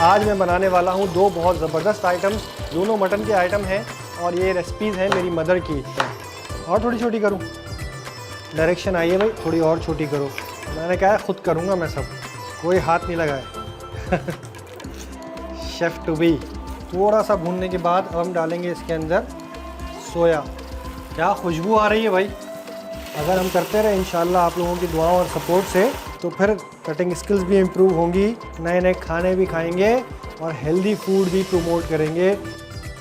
आज मैं बनाने वाला हूँ दो बहुत ज़बरदस्त आइटम्स, दोनों मटन के आइटम हैं और ये रेसिपीज़ हैं मेरी मदर की। और थोड़ी छोटी करूँ, डायरेक्शन आई है भाई, थोड़ी और छोटी करो। मैंने कहा है ख़ुद करूँगा मैं सब, कोई हाथ नहीं लगाए। Chef to be. थोड़ा सा भूनने के बाद अब हम डालेंगे इसके अंदर सोया। क्या खुशबू आ रही है भाई। अगर हम करते रहे इंशाल्लाह आप लोगों की दुआओं और सपोर्ट से तो फिर कटिंग स्किल्स भी इम्प्रूव होंगी, नए नए खाने भी खाएंगे और हेल्दी फूड भी प्रमोट करेंगे।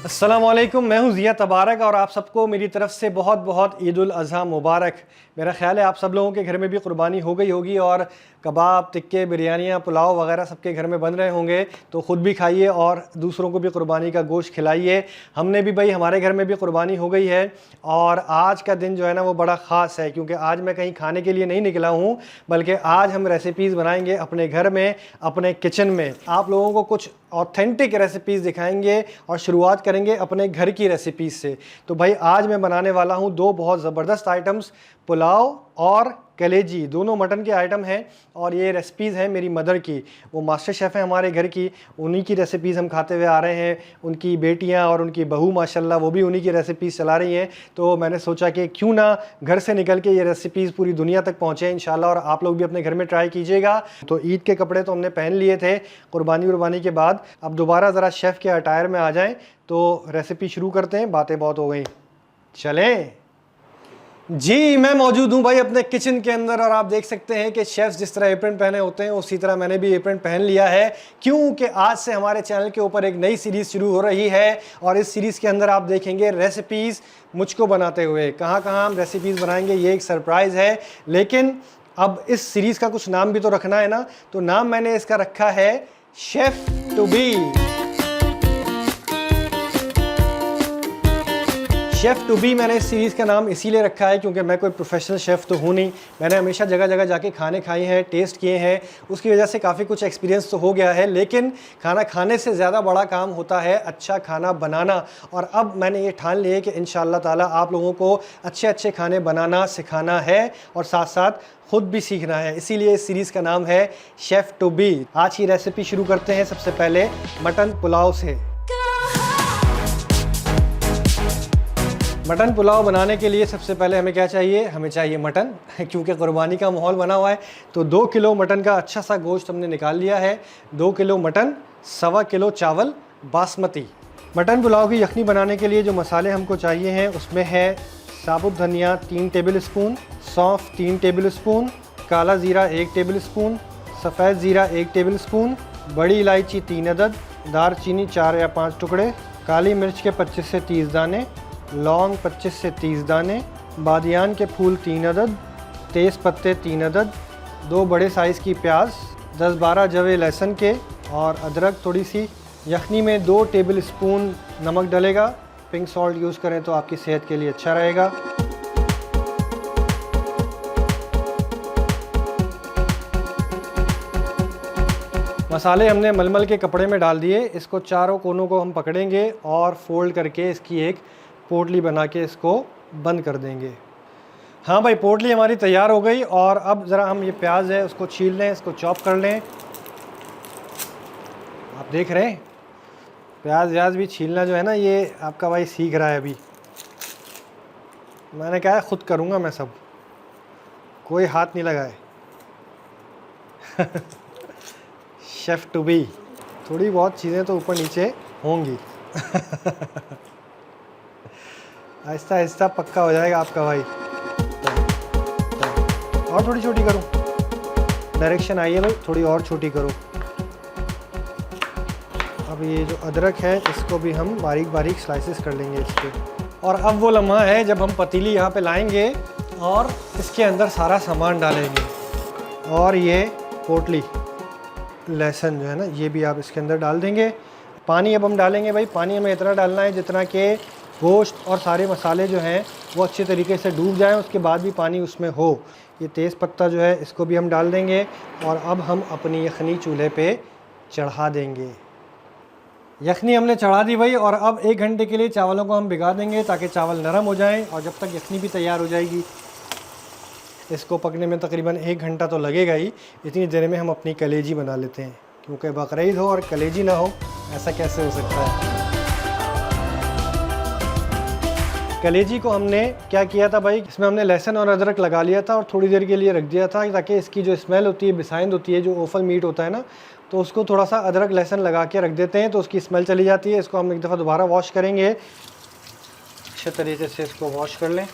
अस्सलाम वालेकुम, मैं हूं ज़िया तबारक और आप सबको मेरी तरफ से बहुत बहुत ईद उल अज़हा मुबारक। मेरा ख्याल है आप सब लोगों के घर में भी कुर्बानी हो गई होगी और कबाब, टिक्के, बिरयानियाँ, पुलाव वगैरह सबके घर में बन रहे होंगे, तो ख़ुद भी खाइए और दूसरों को भी कुर्बानी का गोश्त खिलाइए। हमने भी भाई, हमारे घर में भी कुर्बानी हो गई है और आज का दिन जो है ना वो बड़ा ख़ास है, क्योंकि आज मैं कहीं खाने के लिए नहीं निकला हूँ, बल्कि आज हम रेसिपीज़ बनाएंगे अपने घर में, अपने किचन में। आप लोगों को कुछ ऑथेंटिक रेसिपीज़ दिखाएंगे और शुरुआत करेंगे अपने घर की रेसिपीज़ से। तो भाई आज मैं बनाने वाला हूँ दो बहुत ज़बरदस्त आइटम्स, पुलाव और कलेजी। दोनों मटन के आइटम हैं और ये रेसिपीज़ हैं मेरी मदर की। वो मास्टर शेफ़ हैं हमारे घर की, उन्हीं की रेसिपीज़ हम खाते हुए आ रहे हैं। उनकी बेटियां और उनकी बहू माशाल्लाह वो भी उन्हीं की रेसिपीज़ चला रही हैं। तो मैंने सोचा कि क्यों ना घर से निकल के ये रेसिपीज़ पूरी दुनिया तक पहुँचे इंशाल्लाह, और आप लोग भी अपने घर में ट्राई कीजिएगा। तो ईद के कपड़े तो हमने पहन लिए थे कुर्बानी के बाद, अब दोबारा ज़रा शेफ़ के अटायर में आ जाएँ तो रेसिपी शुरू करते हैं। बातें बहुत हो गई, चलें जी। मैं मौजूद हूँ भाई अपने किचन के अंदर और आप देख सकते हैं कि शेफ़्स जिस तरह एप्रन पहने होते हैं उसी तरह मैंने भी एप्रन पहन लिया है, क्योंकि आज से हमारे चैनल के ऊपर एक नई सीरीज़ शुरू हो रही है और इस सीरीज़ के अंदर आप देखेंगे रेसिपीज़ मुझको बनाते हुए। कहाँ कहाँ हम रेसिपीज़ बनाएंगे ये एक सरप्राइज़ है, लेकिन अब इस सीरीज़ का कुछ नाम भी तो रखना है ना। तो नाम मैंने इसका रखा है chef to be. Chef to be मैंने इस सीरीज़ का नाम इसीलिए रखा है क्योंकि मैं कोई प्रोफेशनल शेफ़ तो हूँ नहीं। मैंने हमेशा जगह जगह जाके खाने खाए हैं, टेस्ट किए हैं, उसकी वजह से काफ़ी कुछ एक्सपीरियंस तो हो गया है, लेकिन खाना खाने से ज़्यादा बड़ा काम होता है अच्छा खाना बनाना। और अब मैंने ये ठान लिया कि इंशाअल्लाह ताला आप लोगों को अच्छे अच्छे खाने बनाना सिखाना है और साथ साथ ख़ुद भी सीखना है। इसीलिए इस सीरीज़ का नाम है शेफ़ टू बी। आज की रेसिपी शुरू करते हैं सबसे पहले मटन पुलाव से। मटन पुलाव बनाने के लिए सबसे पहले हमें क्या चाहिए, हमें चाहिए मटन। क्योंकि कुर्बानी का माहौल बना हुआ है तो 2 किलो मटन का अच्छा सा गोश्त हमने निकाल लिया है। 2 किलो मटन, 1.25 किलो चावल बासमती। मटन पुलाव की यखनी बनाने के लिए जो मसाले हमको चाहिए हैं उसमें है साबुत धनिया 3 टेबल स्पून, सौंफ 3 टेबल स्पून, काला ज़ीरा 1 टेबल स्पून, सफ़ेद ज़ीरा 1 टेबल स्पून, बड़ी इलायची 3 अदद, दारचीनी 4 या 5 टुकड़े, काली मिर्च के 25 से 30 दाने, लौंग 25 से 30 दाने, बादियान के फूल 3 अदद, तेज़ पत्ते 3 अदद, 2 बड़े साइज़ की प्याज, 10-12 जवे लहसुन के और अदरक थोड़ी सी। यखनी में 2 टेबल स्पून नमक डलेगा, पिंक सॉल्ट यूज़ करें तो आपकी सेहत के लिए अच्छा रहेगा। मसाले हमने मलमल के कपड़े में डाल दिए। इसको चारों कोनों को हम पकड़ेंगे और फोल्ड करके इसकी एक पोटली बना के इसको बंद कर देंगे। हाँ भाई, पोटली हमारी तैयार हो गई और अब ज़रा हम ये प्याज है उसको छील लें, इसको चॉप कर लें। आप देख रहे हैं प्याज भी छीलना जो है ना, ये आपका भाई सीख रहा है अभी। मैंने कहा है ख़ुद करूँगा मैं सब, कोई हाथ नहीं लगाए। Chef to be. थोड़ी बहुत चीज़ें तो ऊपर नीचे होंगी। आहिस्ता आहिस्ता पक्का हो जाएगा आपका भाई। और थोड़ी छोटी करूँ, डायरेक्शन आई है भाई, थोड़ी और छोटी करो। अब ये जो अदरक है इसको भी हम बारीक बारीक स्लाइसेस कर लेंगे इसके। और अब वो लम्हा है जब हम पतीली यहाँ पे लाएंगे और इसके अंदर सारा सामान डालेंगे। और ये पोटली लहसुन जो है ना, ये भी आप इसके अंदर डाल देंगे। पानी अब हम डालेंगे भाई, पानी हमें इतना डालना है जितना कि गोश्त और सारे मसाले जो हैं वो अच्छे तरीके से डूब जाएं, उसके बाद भी पानी उसमें हो। ये तेज़ पत्ता जो है इसको भी हम डाल देंगे और अब हम अपनी यखनी चूल्हे पे चढ़ा देंगे। यखनी हमने चढ़ा दी भाई और अब 1 घंटे के लिए चावलों को हम भिगा देंगे ताकि चावल नरम हो जाएं और जब तक यखनी भी तैयार हो जाएगी। इसको पकने में तकरीबन 1 घंटा तो लगेगा ही। इतनी देर में हम अपनी कलेजी बना लेते हैं, क्योंकि बकरीद हो और कलेजी ना हो, ऐसा कैसे हो सकता है। कलेजी को हमने क्या किया था भाई, इसमें हमने लहसुन और अदरक लगा लिया था और थोड़ी देर के लिए रख दिया था, ताकि इसकी जो स्मेल होती है, बिसाइंद होती है, जो ओफल मीट होता है ना, तो उसको थोड़ा सा अदरक लहसुन लगा के रख देते हैं तो उसकी स्मेल चली जाती है। इसको हम एक दफ़ा दोबारा वॉश करेंगे, अच्छे तरीके से इसको वॉश कर लें।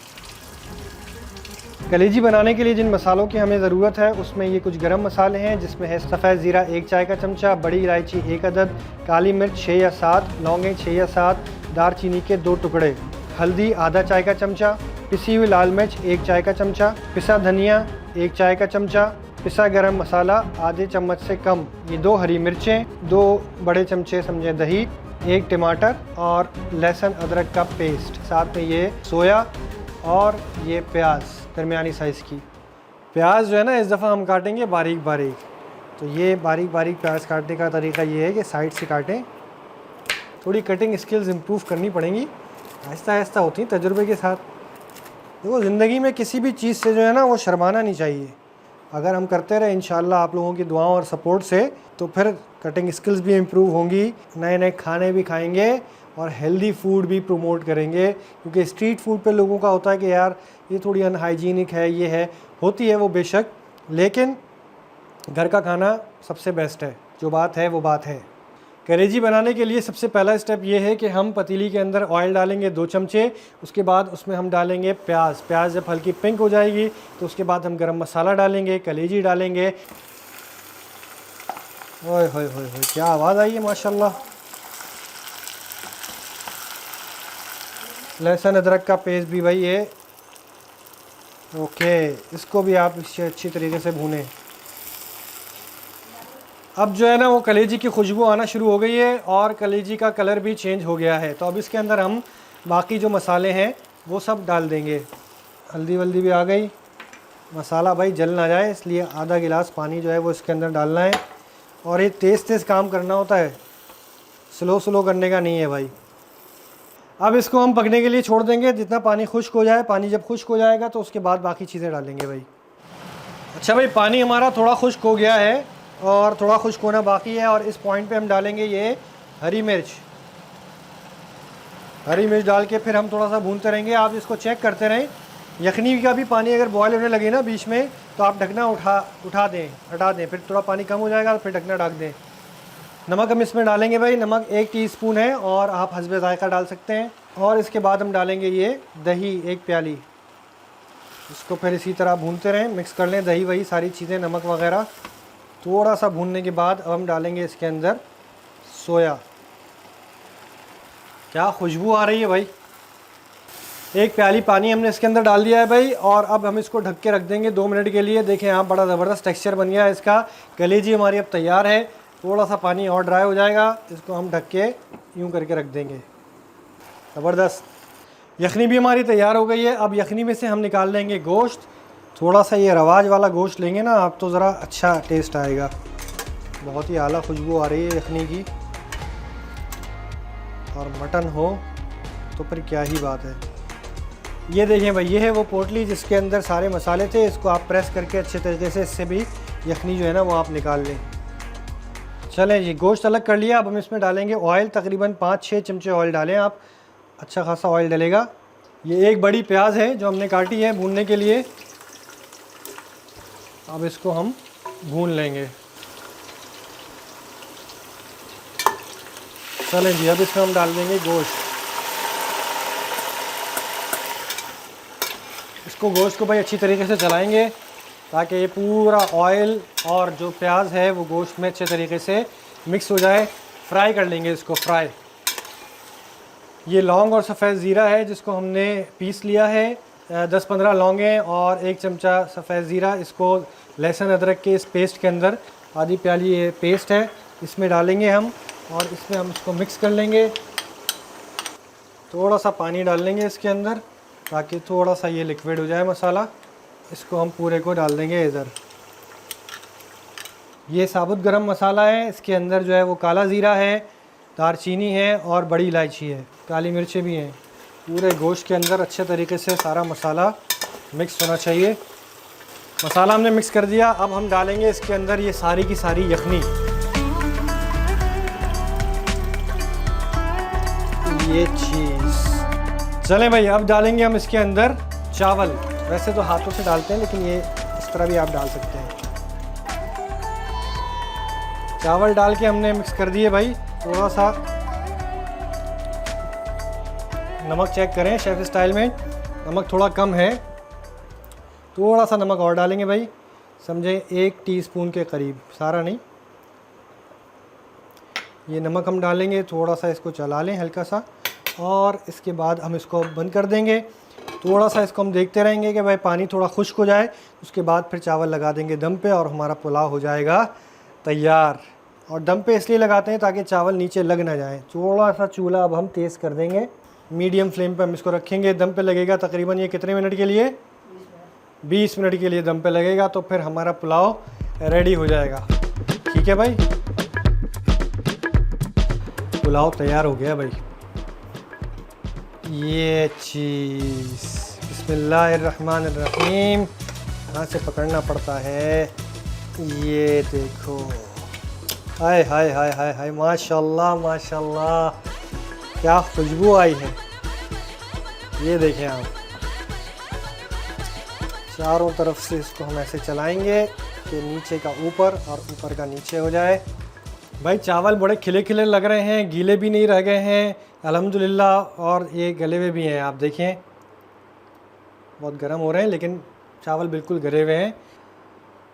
कलेजी बनाने के लिए जिन मसालों की हमें ज़रूरत है उसमें ये कुछ गरम मसाले हैं, जिसमें है सफ़ेद ज़ीरा 1 चाय का चमचा, बड़ी इलायची 1 अदद, काली मिर्च 6 या 7, लौंगें 6 या 7, दारचीनी के 2 टुकड़े, हल्दी आधा चाय का चमचा, पिसी हुई लाल मिर्च 1 चाय का चमचा, पिसा धनिया 1 चाय का चमचा, पिसा गरम मसाला आधे चम्मच से कम, ये 2 हरी मिर्चें, 2 बड़े चमचे समझे दही, 1 टमाटर और लहसुन अदरक का पेस्ट, साथ में ये सोया और ये प्याज दरमियानी साइज़ की। प्याज जो है ना, इस दफ़ा हम काटेंगे बारीक बारीक। तो ये बारीक बारीक प्याज काटने का तरीका ये है कि साइड से काटें। थोड़ी कटिंग स्किल्स इम्प्रूव करनी पड़ेंगी, आहिस्ता आहिस्ता होती हैं तजुर्बे के साथ। देखो ज़िंदगी में किसी भी चीज़ से जो है ना वो शर्माना नहीं चाहिए। अगर हम करते रहे इंशाल्लाह आप लोगों की दुआओं और सपोर्ट से, तो फिर कटिंग स्किल्स भी इम्प्रूव होंगी, नए नए खाने भी खाएंगे और हेल्दी फूड भी प्रमोट करेंगे। क्योंकि स्ट्रीट फूड पे लोगों का होता है कि यार ये थोड़ी अनहाइजीनिक है, ये है, होती है वो बेशक, लेकिन घर का खाना सबसे बेस्ट है। जो बात है वो बात है। कलेजी बनाने के लिए सबसे पहला स्टेप ये है कि हम पतीली के अंदर ऑयल डालेंगे 2 चमचे, उसके बाद उसमें हम डालेंगे प्याज जब हल्की पिंक हो जाएगी तो उसके बाद हम गरम मसाला डालेंगे, कलेजी डालेंगे। ओए होए होए होए, क्या आवाज़ आई है माशाल्लाह। लहसुन अदरक का पेस्ट भी भाई है, ओके, इसको भी आप इससे अच्छी तरीके से भूनें। अब जो है ना वो कलेजी की खुशबू आना शुरू हो गई है और कलेजी का कलर भी चेंज हो गया है। तो अब इसके अंदर हम बाकी जो मसाले हैं वो सब डाल देंगे। हल्दी वल्दी भी आ गई, मसाला भाई जल ना जाए इसलिए आधा गिलास पानी जो है वो इसके अंदर डालना है। और ये तेज़ काम करना होता है, स्लो करने का नहीं है भाई। अब इसको हम पकने के लिए छोड़ देंगे, जितना पानी खुश्क हो जाए। पानी जब खुश्क हो जाएगा तो उसके बाद बाकी चीज़ें डालेंगे भाई। अच्छा भाई, पानी हमारा थोड़ा खुश्क हो गया है और थोड़ा खुश्क होना बाकी है, और इस पॉइंट पे हम डालेंगे ये हरी मिर्च डाल के फिर हम थोड़ा सा भूनते रहेंगे। आप इसको चेक करते रहें। यखनी का भी पानी अगर बॉयल होने लगे ना बीच में, तो आप ढकना हटा दें, फिर थोड़ा पानी कम हो जाएगा तो फिर ढकना ढक दें। नमक हम इसमें डालेंगे भाई, नमक 1 टीस्पून है और आप हस्बे ज़ायक़ा डाल सकते हैं। और इसके बाद हम डालेंगे ये दही 1 प्याली, इसको फिर इसी तरह भूनते रहें, मिक्स कर लें दही वही सारी चीज़ें, नमक वगैरह। थोड़ा सा भूनने के बाद अब हम डालेंगे इसके अंदर सोया। क्या खुशबू आ रही है भाई। 1 प्याली पानी हमने इसके अंदर डाल दिया है भाई, और अब हम इसको ढक के रख देंगे 2 मिनट के लिए। देखें आप, बड़ा ज़बरदस्त टेक्सचर बन गया है इसका। कलेजी हमारी अब तैयार है। थोड़ा सा पानी और ड्राई हो जाएगा, इसको हम ढक के यूँ करके रख देंगे। ज़बरदस्त। यखनी भी हमारी तैयार हो गई है। अब यखनी में से हम निकाल लेंगे गोश्त। थोड़ा सा ये रवाज वाला गोश्त लेंगे ना आप, तो ज़रा अच्छा टेस्ट आएगा। बहुत ही आला खुशबू आ रही है यखनी की, और मटन हो तो फिर क्या ही बात है। ये देखें भाई, ये है वो पोटली जिसके अंदर सारे मसाले थे। इसको आप प्रेस करके अच्छे तरीके से इससे भी यखनी जो है ना वो आप निकाल लें। चलें जी, गोश्त अलग कर लिया। अब हम इसमें डालेंगे ऑयल, तकरीबन 5-6 चमचे ऑयल डालें आप, अच्छा खासा ऑयल डलेगा। ये 1 बड़ी प्याज है जो हमने काटी है भूनने के लिए। अब इसको हम भून लेंगे। चलें जी, अब इसमें हम डाल देंगे गोश्त। इसको गोश्त को भाई अच्छी तरीके से चलाएंगे ताकि ये पूरा ऑयल और जो प्याज है वो गोश्त में अच्छे तरीके से मिक्स हो जाए। फ्राई कर लेंगे इसको, फ्राई। ये लौंग और सफ़ेद ज़ीरा है जिसको हमने पीस लिया है। 10-15 लौंगें और 1 चमचा सफ़ेद ज़ीरा, इसको लहसुन अदरक के इस पेस्ट के अंदर, आधी प्याली ये पेस्ट है, इसमें डालेंगे हम, और इसमें हम इसको मिक्स कर लेंगे। थोड़ा सा पानी डाल लेंगे इसके अंदर ताकि थोड़ा सा ये लिक्विड हो जाए मसाला। इसको हम पूरे को डाल देंगे इधर। ये साबुत गरम मसाला है, इसके अंदर जो है वो काला ज़ीरा है, दारचीनी है और बड़ी इलायची है, काली मिर्चें भी हैं। पूरे गोश्त के अंदर अच्छे तरीके से सारा मसाला मिक्स होना चाहिए। मसाला हमने मिक्स कर दिया। अब हम डालेंगे इसके अंदर ये सारी की सारी यखनी। ये चीज़। चलें भाई, अब डालेंगे हम इसके अंदर चावल। वैसे तो हाथों से डालते हैं, लेकिन ये इस तरह भी आप डाल सकते हैं। चावल डाल के हमने मिक्स कर दिए भाई। थोड़ा सा नमक चेक करें शेफ़ स्टाइल में, नमक थोड़ा कम है, थोड़ा सा नमक और डालेंगे भाई, समझे 1 टीस्पून के करीब, सारा नहीं। ये नमक हम डालेंगे, थोड़ा सा इसको चला लें हल्का सा, और इसके बाद हम इसको बंद कर देंगे। थोड़ा सा इसको हम देखते रहेंगे कि भाई पानी थोड़ा खुश्क हो जाए, उसके बाद फिर चावल लगा देंगे दम पे और हमारा पुलाव हो जाएगा तैयार। और दम पे इसलिए लगाते हैं ताकि चावल नीचे लग ना जाए। थोड़ा सा चूल्हा अब हम तेज़ कर देंगे, मीडियम फ्लेम पे हम इसको रखेंगे। दम पे लगेगा तकरीबन ये कितने मिनट के लिए? 20 मिनट के लिए दम पे लगेगा, तो फिर हमारा पुलाव रेडी हो जाएगा। ठीक है भाई, पुलाव तैयार हो गया भाई। ये चीज़, बिस्मिल्लाहिर्रहमानिर्रहीम, यहाँ से पकड़ना पड़ता है। ये देखो, हाय हाय हाय हाय हाय, माशाल्लाह माशाल्लाह, क्या खुशबू आई है। ये देखें आप, चारों तरफ से इसको हम ऐसे चलाएंगे कि नीचे का ऊपर और ऊपर का नीचे हो जाए। भाई चावल बड़े खिले खिले लग रहे हैं, गीले भी नहीं रह गए हैं अल्हम्दुलिल्लाह, और ये गले हुए भी हैं। आप देखें, बहुत गर्म हो रहे हैं लेकिन चावल बिल्कुल गले हुए हैं।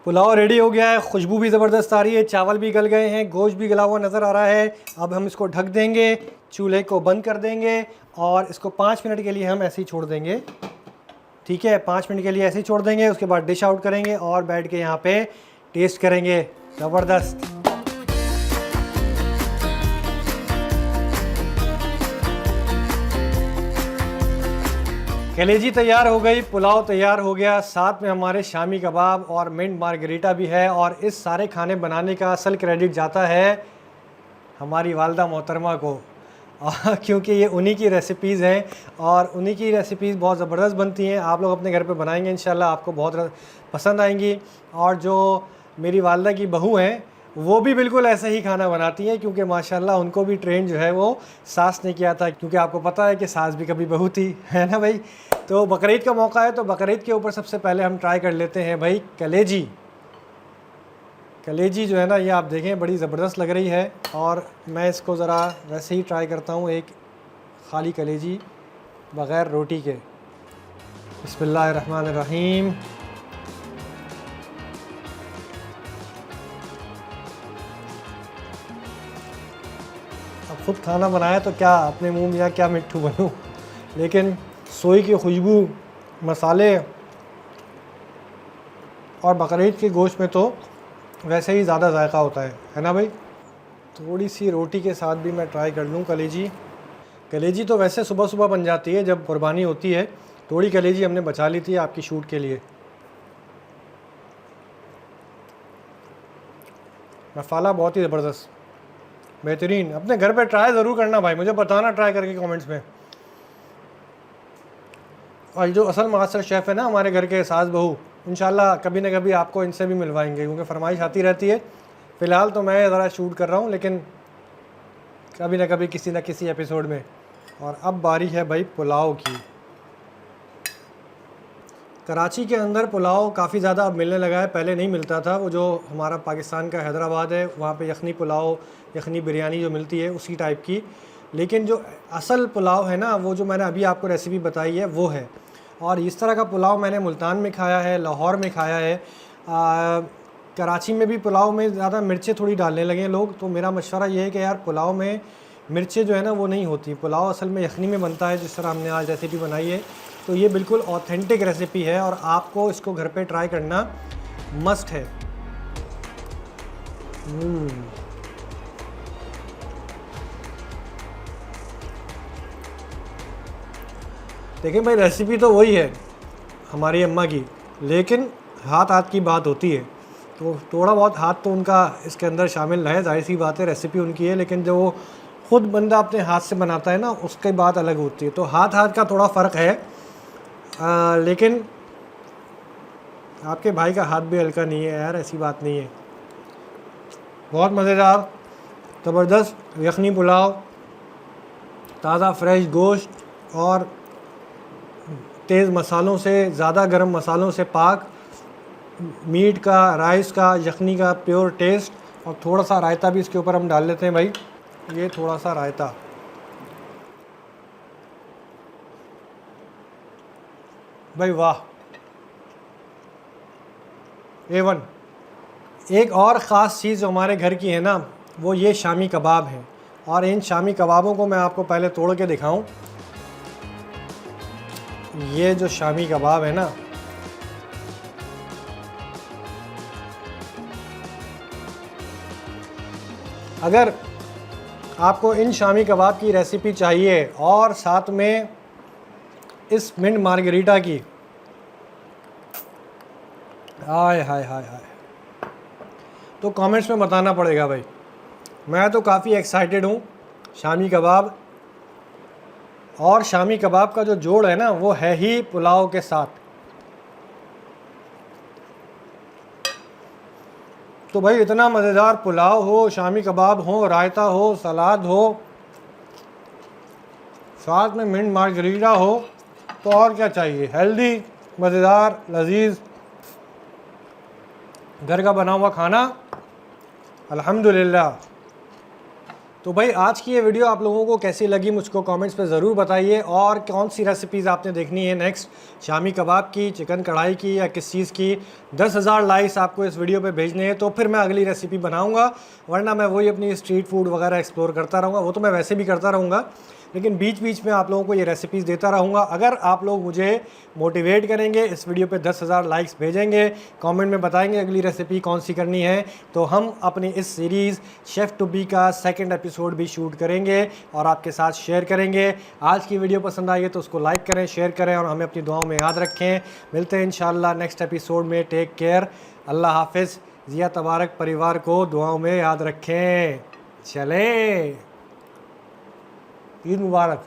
पुलाव रेडी हो गया है, खुशबू भी ज़बरदस्त आ रही है, चावल भी गल गए हैं, गोश्त भी गला हुआ नज़र आ रहा है। अब हम इसको ढक देंगे, चूल्हे को बंद कर देंगे और इसको 5 मिनट के लिए हम ऐसे ही छोड़ देंगे। ठीक है, 5 मिनट के लिए ऐसे ही छोड़ देंगे, उसके बाद डिश आउट करेंगे और बैठ के यहाँ पे टेस्ट करेंगे। ज़बरदस्त। कलेजी तैयार हो गई, पुलाव तैयार हो गया, साथ में हमारे शामी कबाब और मिंट मार्गरीटा भी है। और इस सारे खाने बनाने का असल क्रेडिट जाता है हमारी वालदा मोहतरमा को, क्योंकि ये उन्हीं की रेसिपीज़ हैं और उन्हीं की रेसिपीज़ बहुत ज़बरदस्त बनती हैं। आप लोग अपने घर पे बनाएंगे इंशाल्लाह, आपको बहुत पसंद आएंगी। और जो मेरी वालदा की बहू हैं, वो भी बिल्कुल ऐसे ही खाना बनाती हैं, क्योंकि माशाल्लाह उनको भी ट्रेन जो है वो सास ने किया था, क्योंकि आपको पता है कि सास भी कभी बहू थी, है ना भाई। तो बकरीद का मौका है, तो बकरीद के ऊपर सबसे पहले हम ट्राई कर लेते हैं भाई कलेजी। कलेजी जो है ना, ये आप देखें बड़ी ज़बरदस्त लग रही है, और मैं इसको ज़रा वैसे ही ट्राई करता हूँ, एक खाली कलेजी बग़ैर रोटी के। बिस्मिल्लाहिर्रहमानिर्रहीम। अब ख़ुद खाना बनाया तो क्या अपने मुंह में क्या मिट्ठू बनूं, लेकिन सोई की खुशबू, मसाले और बकरीद के गोश्त में तो वैसे ही ज़्यादा जायका होता है ना भाई। थोड़ी सी रोटी के साथ भी मैं ट्राई कर लूँ कलेजी। कलेजी तो वैसे सुबह सुबह बन जाती है जब कुर्बानी होती है, थोड़ी कलेजी हमने बचा ली थी आपकी शूट के लिए। मसाला बहुत ही ज़बरदस्त, बेहतरीन। अपने घर पे ट्राई ज़रूर करना भाई, मुझे बताना ट्राई करके कमेंट्स में। और जो असल मास्टर शेफ़ है ना हमारे घर के सास बहू, इंशाल्लाह कभी ना कभी आपको इनसे भी मिलवाएंगे, क्योंकि फरमाइश आती रहती है। फ़िलहाल तो मैं ज़रा शूट कर रहा हूँ, लेकिन कभी ना कभी किसी न किसी एपिसोड में। और अब बारी है भाई पुलाव की। कराची के अंदर पुलाव काफ़ी ज़्यादा अब मिलने लगा है, पहले नहीं मिलता था। वो जो हमारा पाकिस्तान का हैदराबाद है, वहाँ पे यखनी पुलाव, यखनी बिरयानी जो मिलती है उसी टाइप की। लेकिन जो असल पुलाव है ना, वो जो मैंने अभी आपको रेसिपी बताई है वो है। और इस तरह का पुलाव मैंने मुल्तान में खाया है, लाहौर में खाया है। कराची में भी पुलाव में ज़्यादा मिर्चें थोड़ी डालने लगे हैं लोग, तो मेरा मशवरा ये है कि यार पुलाव में मिर्चें जो है ना वो नहीं होती। पुलाव असल में यखनी में बनता है, जिस तरह हमने आज रेसिपी बनाई है। तो ये बिल्कुल ऑथेंटिक रेसिपी है और आपको इसको घर पे ट्राई करना मस्ट है। देखें भाई, रेसिपी तो वही है हमारी अम्मा की, लेकिन हाथ हाथ की बात होती है, तो थोड़ा बहुत हाथ तो उनका इसके अंदर शामिल है, जाहिर सी बात है, रेसिपी उनकी है। लेकिन जो वो खुद बंदा अपने हाथ से बनाता है ना, उसकी बात अलग होती है। तो हाथ हाथ का थोड़ा फ़र्क है, लेकिन आपके भाई का हाथ भी हल्का नहीं है यार, ऐसी बात नहीं है। बहुत मज़ेदार, ज़बरदस्त यखनी पुलाव, ताज़ा फ्रेश गोश्त और तेज़ मसालों से, ज़्यादा गरम मसालों से पाक, मीट का, राइस का, यखनी का प्योर टेस्ट। और थोड़ा सा रायता भी इसके ऊपर हम डाल लेते हैं भाई, ये थोड़ा सा रायता। भाई वाह, A1। एक और ख़ास चीज़ जो हमारे घर की है ना, वो ये शामी कबाब हैं। और इन शामी कबाबों को मैं आपको पहले तोड़ के दिखाऊं। ये जो शामी कबाब है ना, अगर आपको इन शामी कबाब की रेसिपी चाहिए और साथ में इस मिंट मार्गरीटा की, हाय हाय हाय हाय, तो कमेंट्स में बताना पड़ेगा भाई। मैं तो काफ़ी एक्साइटेड हूँ। शामी कबाब, और शामी कबाब का जो जोड़ है ना, वो है ही पुलाव के साथ। तो भाई इतना मज़ेदार पुलाव हो, शामी कबाब हो, रायता हो, सलाद हो, साथ में मिंट मार्गरीटा हो, तो और क्या चाहिए। हेल्दी, मज़ेदार, लजीज, घर का बना हुआ खाना, अल्हम्दुलिल्लाह। तो भाई आज की ये वीडियो आप लोगों को कैसी लगी मुझको कमेंट्स पे ज़रूर बताइए। और कौन सी रेसिपीज़ आपने देखनी है नेक्स्ट, शामी कबाब की, चिकन कढ़ाई की, या किस चीज़ की। 10,000 लाइक्स आपको इस वीडियो पे भेजने हैं तो फिर मैं अगली रेसिपी बनाऊंगा, वरना मैं वही अपनी स्ट्रीट फूड वगैरह एक्सप्लोर करता रहूँगा। वो तो मैं वैसे भी करता रहूँगा, लेकिन बीच बीच में आप लोगों को ये रेसिपीज़ देता रहूँगा। अगर आप लोग मुझे मोटिवेट करेंगे, इस वीडियो पे 10,000 लाइक्स भेजेंगे, कमेंट में बताएंगे अगली रेसिपी कौन सी करनी है, तो हम अपनी इस सीरीज़ शेफ़ टू बी का 2nd एपिसोड भी शूट करेंगे और आपके साथ शेयर करेंगे। आज की वीडियो पसंद आई है तो उसको लाइक करें, शेयर करें और हमें अपनी दुआओं में याद रखें। मिलते हैं इंशाल्लाह नेक्स्ट एपिसोड में। टेक केयर, अल्लाह हाफिज़। ज़िया तबारक परिवार को दुआओं में याद रखें। चलें, ईद मुबारक।